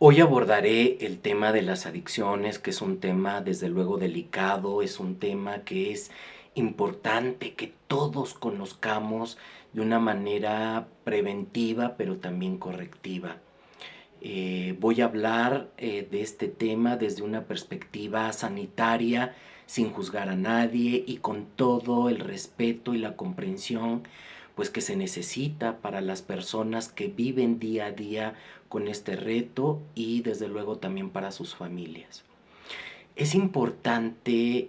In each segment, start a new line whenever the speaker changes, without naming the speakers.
Hoy abordaré el tema de las adicciones, que es un tema desde luego delicado, es un tema que es importante que todos conozcamos de una manera preventiva, pero también correctiva. Voy a hablar de este tema desde una perspectiva sanitaria, sin juzgar a nadie y con todo el respeto y la comprensión pues que se necesita para las personas que viven día a día con este reto y desde luego también para sus familias. Es importante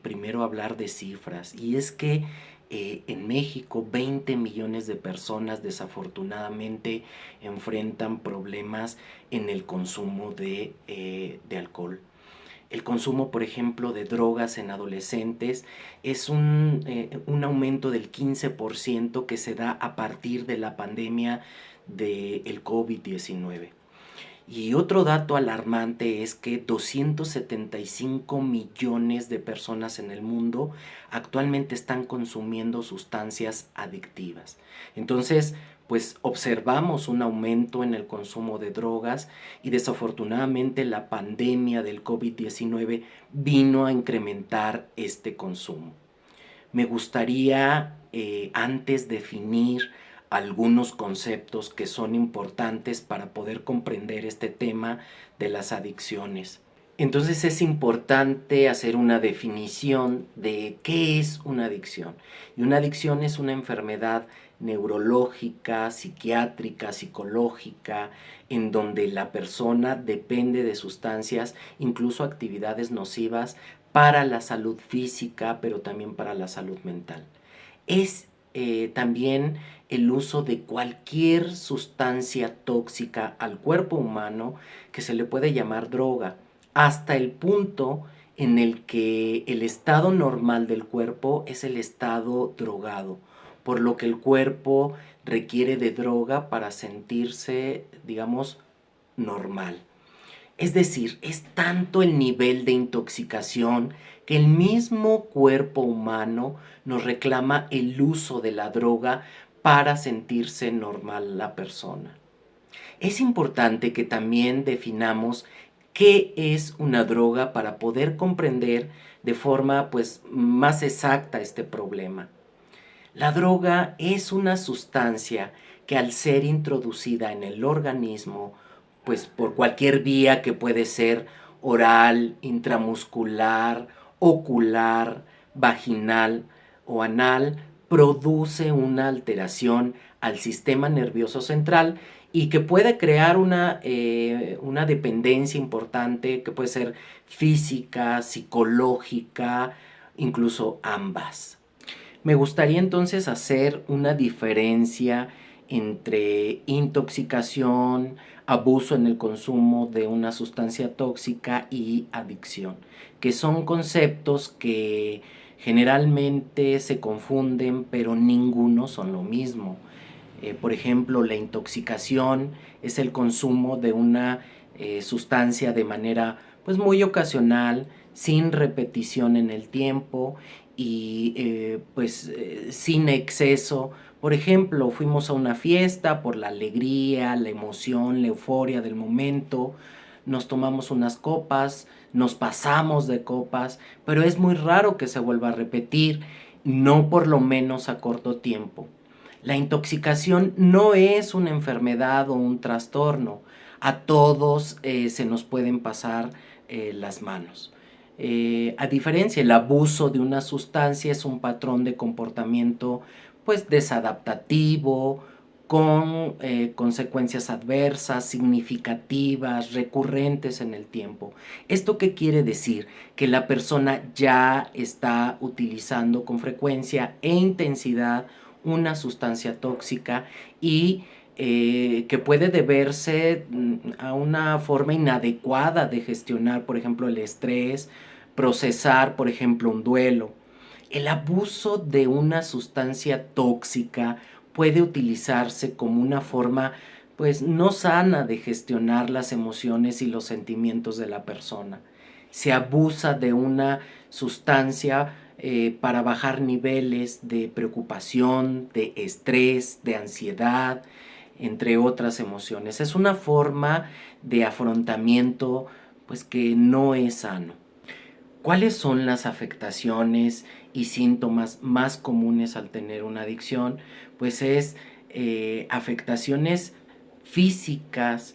primero hablar de cifras y es que en México 20 millones de personas desafortunadamente enfrentan problemas en el consumo de alcohol. El consumo, por ejemplo, de drogas en adolescentes es un aumento del 15% que se da a partir de la pandemia del COVID-19. Y otro dato alarmante es que 275 millones de personas en el mundo actualmente están consumiendo sustancias adictivas. Entonces, pues observamos un aumento en el consumo de drogas y desafortunadamente la pandemia del COVID-19 vino a incrementar este consumo. Me gustaría antes definir algunos conceptos que son importantes para poder comprender este tema de las adicciones. Entonces es importante hacer una definición de qué es una adicción. Y una adicción es una enfermedad neurológica, psiquiátrica, psicológica, en donde la persona depende de sustancias, incluso actividades nocivas para la salud física, pero también para la salud mental. Es también el uso de cualquier sustancia tóxica al cuerpo humano que se le puede llamar droga, hasta el punto en el que el estado normal del cuerpo es el estado drogado, por lo que el cuerpo requiere de droga para sentirse, digamos, normal. Es decir, es tanto el nivel de intoxicación que el mismo cuerpo humano nos reclama el uso de la droga para sentirse normal la persona. Es importante que también definamos qué es una droga para poder comprender de forma pues más exacta este problema. La droga es una sustancia que al ser introducida en el organismo, pues por cualquier vía que puede ser oral, intramuscular, ocular, vaginal o anal, produce una alteración al sistema nervioso central y que puede crear una dependencia importante que puede ser física, psicológica, incluso ambas. Me gustaría entonces hacer una diferencia entre intoxicación, abuso en el consumo de una sustancia tóxica y adicción, que son conceptos que generalmente se confunden, pero ninguno son lo mismo. Por ejemplo, la intoxicación es el consumo de una sustancia de manera pues muy ocasional, sin repetición en el tiempo y sin exceso. Por ejemplo, fuimos a una fiesta por la alegría, la emoción, la euforia del momento, nos tomamos unas copas, nos pasamos de copas, pero es muy raro que se vuelva a repetir, no por lo menos a corto tiempo. La intoxicación no es una enfermedad o un trastorno. A todos se nos pueden pasar las manos. A diferencia, el abuso de una sustancia es un patrón de comportamiento pues desadaptativo, con consecuencias adversas, significativas, recurrentes en el tiempo. ¿Esto qué quiere decir? Que la persona ya está utilizando con frecuencia e intensidad una sustancia tóxica y que puede deberse a una forma inadecuada de gestionar, por ejemplo, el estrés, procesar, por ejemplo, un duelo. El abuso de una sustancia tóxica puede utilizarse como una forma pues no sana de gestionar las emociones y los sentimientos de la persona. Se abusa de una sustancia para bajar niveles de preocupación, de estrés, de ansiedad, entre otras emociones. Es una forma de afrontamiento pues que no es sano. ¿Cuáles son las afectaciones y síntomas más comunes al tener una adicción? Pues es afectaciones físicas.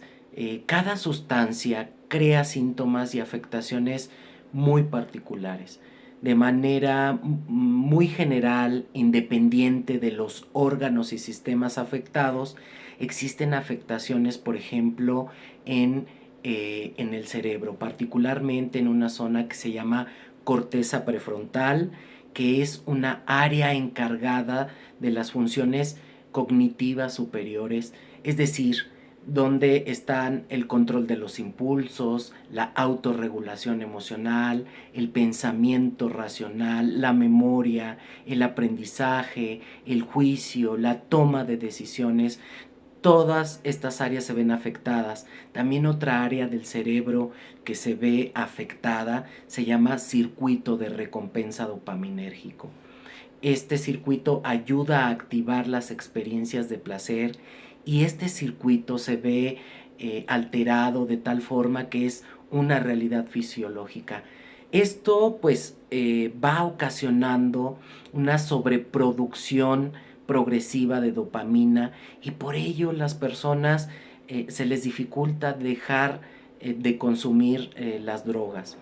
Cada sustancia crea síntomas y afectaciones muy particulares. De manera muy general, independiente de los órganos y sistemas afectados, existen afectaciones, por ejemplo, en el cerebro, particularmente en una zona que se llama corteza prefrontal, que es una área encargada de las funciones cognitivas superiores, es decir, donde están el control de los impulsos, la autorregulación emocional, el pensamiento racional, la memoria, el aprendizaje, el juicio, la toma de decisiones. Todas estas áreas se ven afectadas. También otra área del cerebro que se ve afectada se llama circuito de recompensa dopaminérgico. Este circuito ayuda a activar las experiencias de placer y este circuito se ve alterado de tal forma que es una realidad fisiológica. Esto pues va ocasionando una sobreproducción progresiva de dopamina y por ello las personas se les dificulta dejar de consumir las drogas.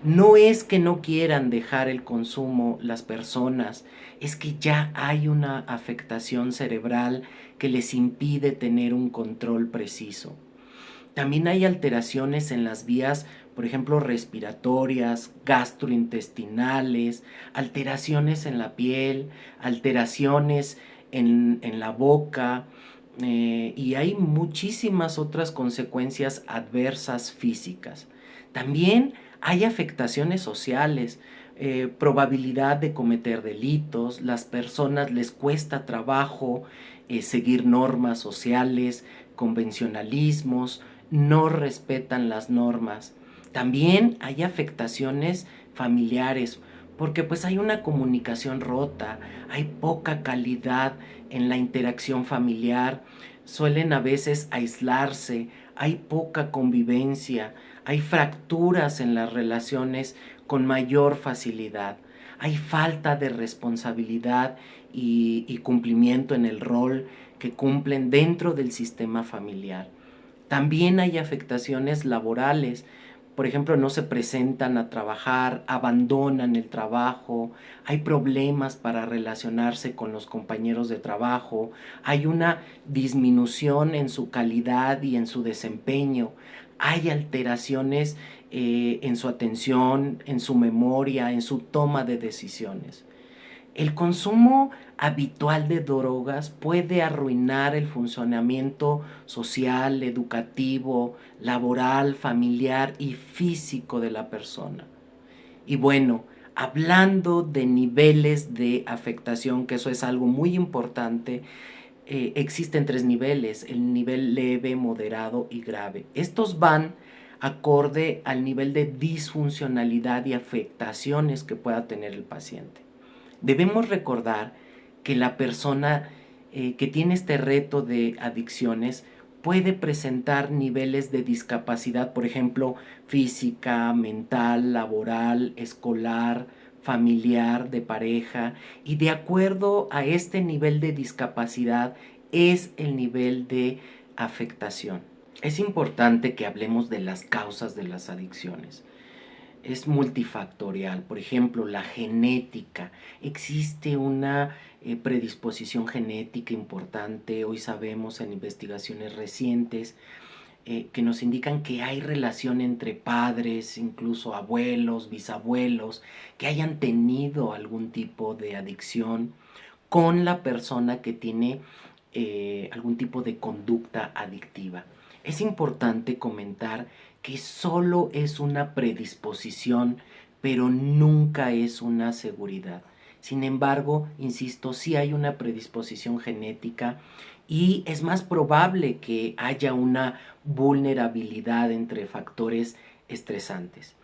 No es que no quieran dejar el consumo las personas, es que ya hay una afectación cerebral que les impide tener un control preciso. También hay alteraciones en las vías, por ejemplo, respiratorias, gastrointestinales, alteraciones en la piel, alteraciones en la boca, y hay muchísimas otras consecuencias adversas físicas. También hay afectaciones sociales, probabilidad de cometer delitos, las personas les cuesta trabajo seguir normas sociales, convencionalismos, no respetan las normas. También hay afectaciones familiares, porque pues hay una comunicación rota, hay poca calidad en la interacción familiar, suelen a veces aislarse, hay poca convivencia, hay fracturas en las relaciones con mayor facilidad, hay falta de responsabilidad y cumplimiento en el rol que cumplen dentro del sistema familiar. También hay afectaciones laborales, por ejemplo, no se presentan a trabajar, abandonan el trabajo, hay problemas para relacionarse con los compañeros de trabajo, hay una disminución en su calidad y en su desempeño, hay alteraciones en su atención, en su memoria, en su toma de decisiones. El consumo habitual de drogas puede arruinar el funcionamiento social, educativo, laboral, familiar y físico de la persona. Y bueno, hablando de niveles de afectación, que eso es algo muy importante, existen tres niveles: el nivel leve, moderado y grave. Estos van acorde al nivel de disfuncionalidad y afectaciones que pueda tener el paciente. Debemos recordar que la persona que tiene este reto de adicciones puede presentar niveles de discapacidad, por ejemplo, física, mental, laboral, escolar, familiar, de pareja, y de acuerdo a este nivel de discapacidad es el nivel de afectación. Es importante que hablemos de las causas de las adicciones. Es multifactorial. Por ejemplo, la genética. Existe una predisposición genética importante. Hoy sabemos en investigaciones recientes que nos indican que hay relación entre padres, incluso abuelos, bisabuelos, que hayan tenido algún tipo de adicción con la persona que tiene algún tipo de conducta adictiva. Es importante comentar que solo es una predisposición, pero nunca es una seguridad. Sin embargo, insisto, sí hay una predisposición genética y es más probable que haya una vulnerabilidad entre factores estresantes.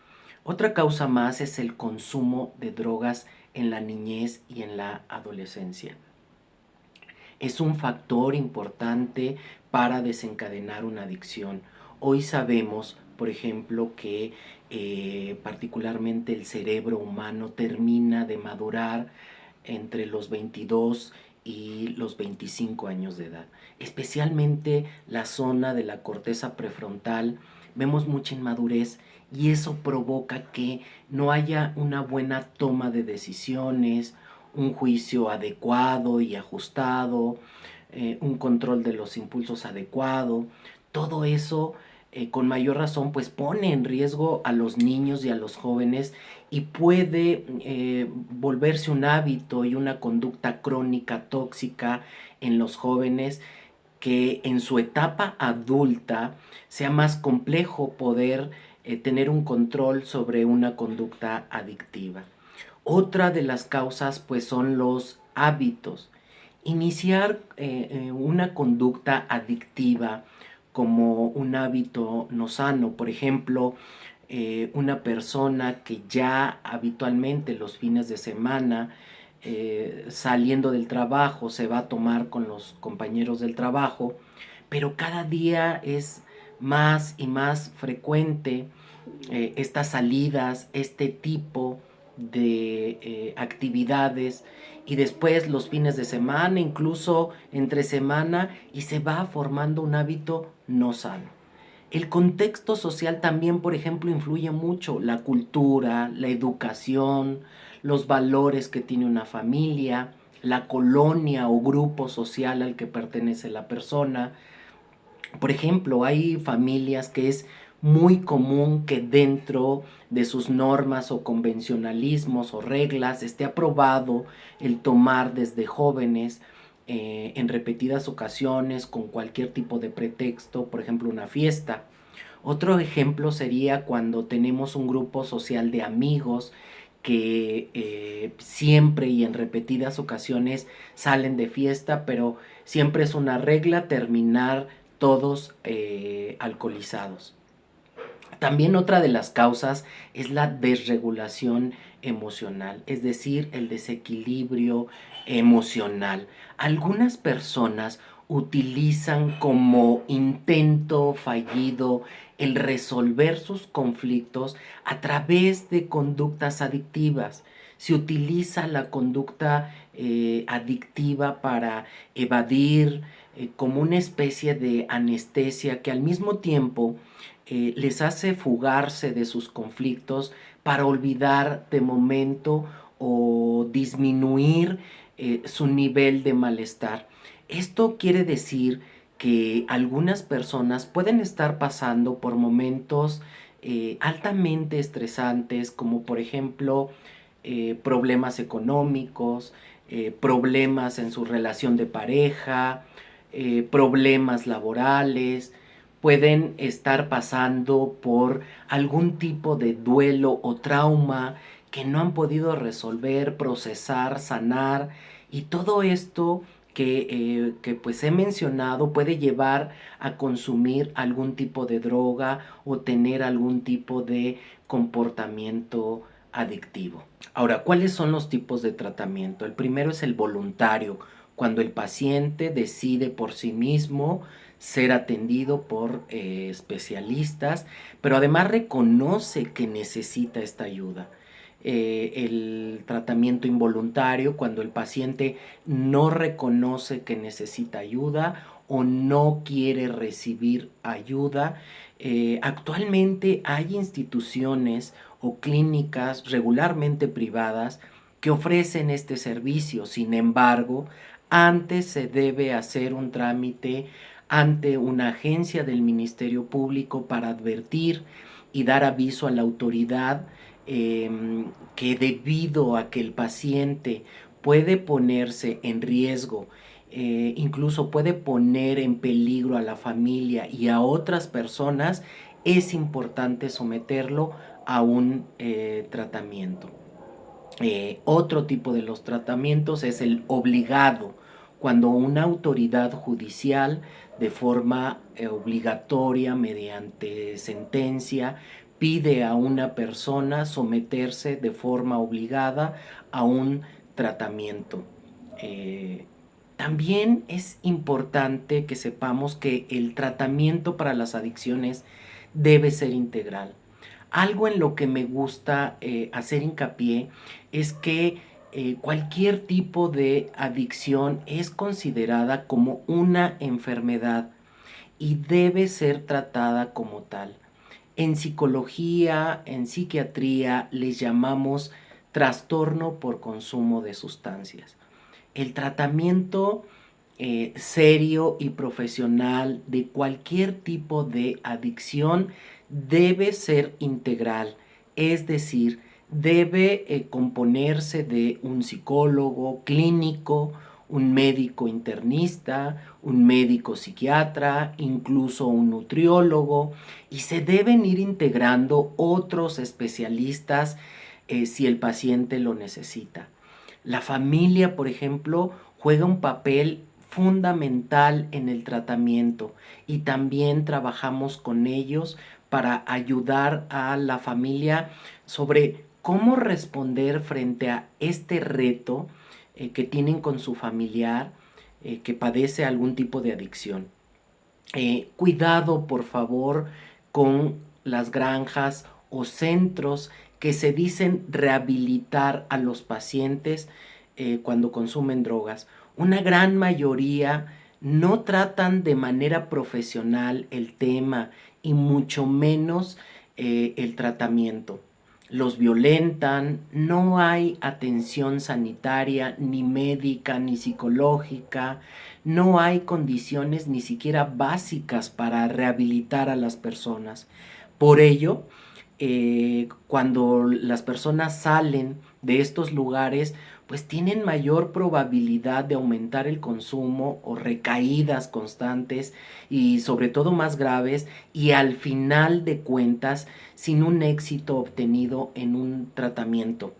Otra causa más es el consumo de drogas en la niñez y en la adolescencia. es un factor importante para desencadenar una adicción. Hoy sabemos, por ejemplo, que particularmente el cerebro humano termina de madurar entre los 22 y los 25 años de edad. Especialmente la zona de la corteza prefrontal, vemos mucha inmadurez y eso provoca que no haya una buena toma de decisiones, un juicio adecuado y ajustado, un control de los impulsos adecuado. Todo eso con mayor razón pues pone en riesgo a los niños y a los jóvenes y puede volverse un hábito y una conducta crónica tóxica en los jóvenes, que en su etapa adulta sea más complejo poder tener un control sobre una conducta adictiva. Otra de las causas pues son los hábitos. Iniciar una conducta adictiva como un hábito no sano, por ejemplo, una persona que ya habitualmente los fines de semana saliendo del trabajo se va a tomar con los compañeros del trabajo, pero cada día es más y más frecuente estas salidas, este tipo de actividades, y después los fines de semana, incluso entre semana, y se va formando un hábito no sano. El contexto social también, por ejemplo, influye mucho: la cultura, la educación, los valores que tiene una familia, la colonia o grupo social al que pertenece la persona. Por ejemplo, hay familias que es muy común que dentro de sus normas o convencionalismos o reglas esté aprobado el tomar desde jóvenes en repetidas ocasiones con cualquier tipo de pretexto, por ejemplo una fiesta. Otro ejemplo sería cuando tenemos un grupo social de amigos que siempre y en repetidas ocasiones salen de fiesta, pero siempre es una regla terminar todos alcoholizados. También otra de las causas es la desregulación emocional, es decir, el desequilibrio emocional. Algunas personas utilizan como intento fallido el resolver sus conflictos a través de conductas adictivas. Se utiliza la conducta adictiva para evadir, como una especie de anestesia que al mismo tiempo les hace fugarse de sus conflictos para olvidar de momento o disminuir su nivel de malestar. Esto quiere decir que algunas personas pueden estar pasando por momentos altamente estresantes, como por ejemplo problemas económicos, problemas en su relación de pareja, problemas laborales, pueden estar pasando por algún tipo de duelo o trauma que no han podido resolver, procesar, sanar, y todo esto que pues he mencionado puede llevar a consumir algún tipo de droga o tener algún tipo de comportamiento adictivo. Ahora, ¿cuáles son los tipos de tratamiento? El primero es el voluntario, cuando el paciente decide por sí mismo ser atendido por especialistas, pero además reconoce que necesita esta ayuda. El tratamiento involuntario, cuando el paciente no reconoce que necesita ayuda o no quiere recibir ayuda. Actualmente hay instituciones o clínicas regularmente privadas que ofrecen este servicio. Sin embargo, antes se debe hacer un trámite ante una agencia del Ministerio Público para advertir y dar aviso a la autoridad que debido a que el paciente puede ponerse en riesgo, incluso puede poner en peligro a la familia y a otras personas, es importante someterlo a un tratamiento. Otro tipo de los tratamientos es el obligado, cuando una autoridad judicial de forma obligatoria mediante sentencia pide a una persona someterse de forma obligada a un tratamiento. También es importante que sepamos que el tratamiento para las adicciones debe ser integral. Algo en lo que me gusta hacer hincapié es que cualquier tipo de adicción es considerada como una enfermedad y debe ser tratada como tal. En psicología, en psiquiatría, les llamamos trastorno por consumo de sustancias. El tratamiento serio y profesional de cualquier tipo de adicción debe ser integral, es decir, debe componerse de un psicólogo clínico, un médico internista, un médico psiquiatra, incluso un nutriólogo, y se deben ir integrando otros especialistas si el paciente lo necesita. La familia, por ejemplo, juega un papel fundamental en el tratamiento y también trabajamos con ellos para ayudar a la familia sobre cómo responder frente a este reto que tienen con su familiar que padece algún tipo de adicción. Cuidado, por favor, con las granjas o centros que se dicen rehabilitar a los pacientes cuando consumen drogas. Una gran mayoría no tratan de manera profesional el tema y mucho menos el tratamiento. Los violentan, no hay atención sanitaria, ni médica, ni psicológica, no hay condiciones ni siquiera básicas para rehabilitar a las personas. Por ello, cuando las personas salen de estos lugares, pues tienen mayor probabilidad de aumentar el consumo o recaídas constantes y sobre todo más graves y al final de cuentas sin un éxito obtenido en un tratamiento.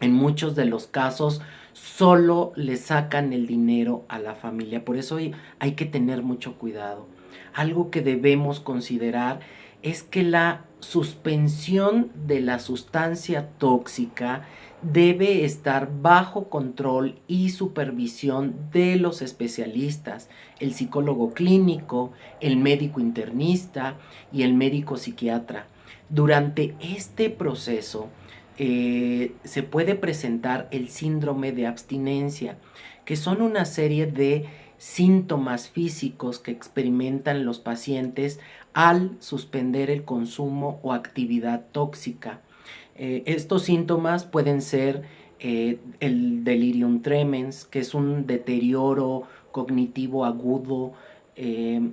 En muchos de los casos solo le sacan el dinero a la familia. Por eso hay que tener mucho cuidado. Algo que debemos considerar es que la suspensión de la sustancia tóxica debe estar bajo control y supervisión de los especialistas, el psicólogo clínico, el médico internista y el médico psiquiatra. Durante este proceso, se puede presentar el síndrome de abstinencia, que son una serie de síntomas físicos que experimentan los pacientes al suspender el consumo o actividad tóxica. Estos síntomas pueden ser el delirium tremens, que es un deterioro cognitivo agudo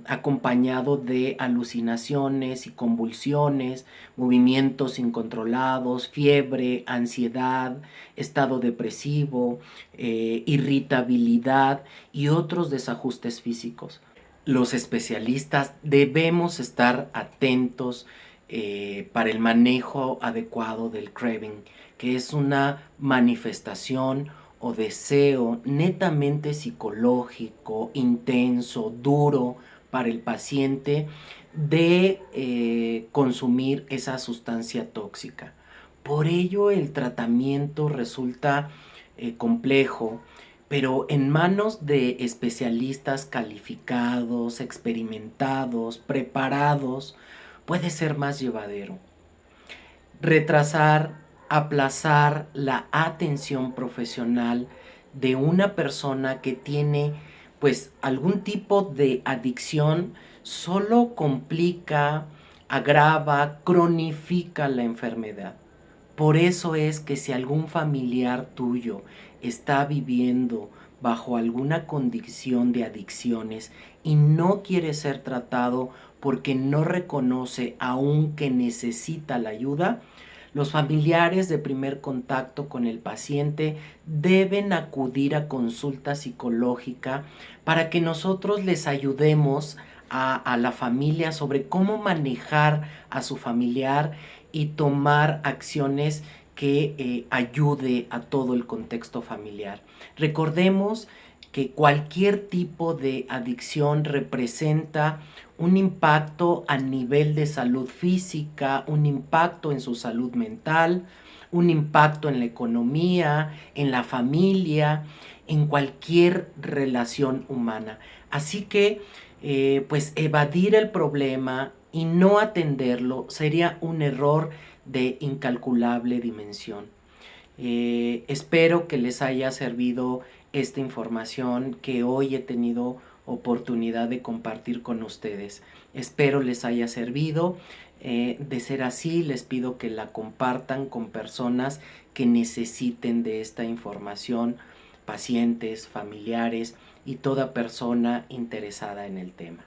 acompañado de alucinaciones y convulsiones, movimientos incontrolados, fiebre, ansiedad, estado depresivo, irritabilidad y otros desajustes físicos. Los especialistas debemos estar atentos para el manejo adecuado del craving, que es una manifestación o deseo netamente psicológico, intenso, duro para el paciente de consumir esa sustancia tóxica. Por ello el tratamiento resulta complejo, pero en manos de especialistas calificados, experimentados, preparados, puede ser más llevadero. Retrasar, aplazar la atención profesional de una persona que tiene pues algún tipo de adicción solo complica, agrava, cronifica la enfermedad. Por eso es que si algún familiar tuyo está viviendo bajo alguna condición de adicciones y no quiere ser tratado porque no reconoce aún que necesita la ayuda, los familiares de primer contacto con el paciente deben acudir a consulta psicológica para que nosotros les ayudemos a la familia sobre cómo manejar a su familiar y tomar acciones que ayude a todo el contexto familiar. Recordemos que cualquier tipo de adicción representa un impacto a nivel de salud física, un impacto en su salud mental, un impacto en la economía, en la familia, en cualquier relación humana. Así que, pues evadir el problema y no atenderlo sería un error de incalculable dimensión. Espero que les haya servido esta información que hoy he tenido oportunidad de compartir con ustedes. Espero les haya servido. De ser así, les pido que la compartan con personas que necesiten de esta información, pacientes, familiares y toda persona interesada en el tema.